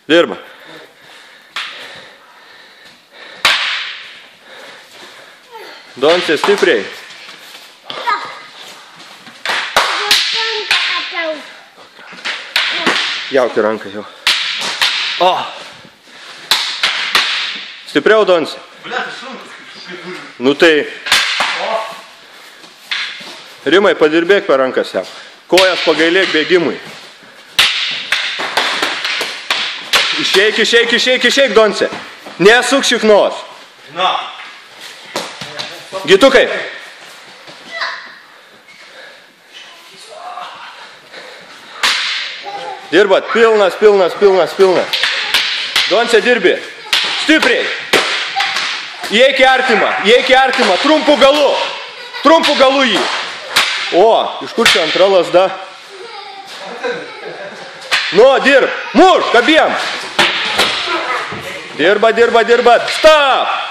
Dirba. Doncė stipriai. Jauki ranką jau. O! Stipriau, Doncė. Nu tai... Rimai, padirbėk per rankas jam. Kojas pagailėk bėgimui. Išeik, išeik, išeik, išeik, Doncė. Nesuk šiknos. Na. Gitukai. Dirbat, pilnas, pilnas, pilnas, pilnas. Doncė dirbi. Stipriai. Įeik į artimą, trumpų galu jį. O, iš kur čia antra lasda? Nu, dirb, muš, kabiem. Dirba, dirba, dirba, stop.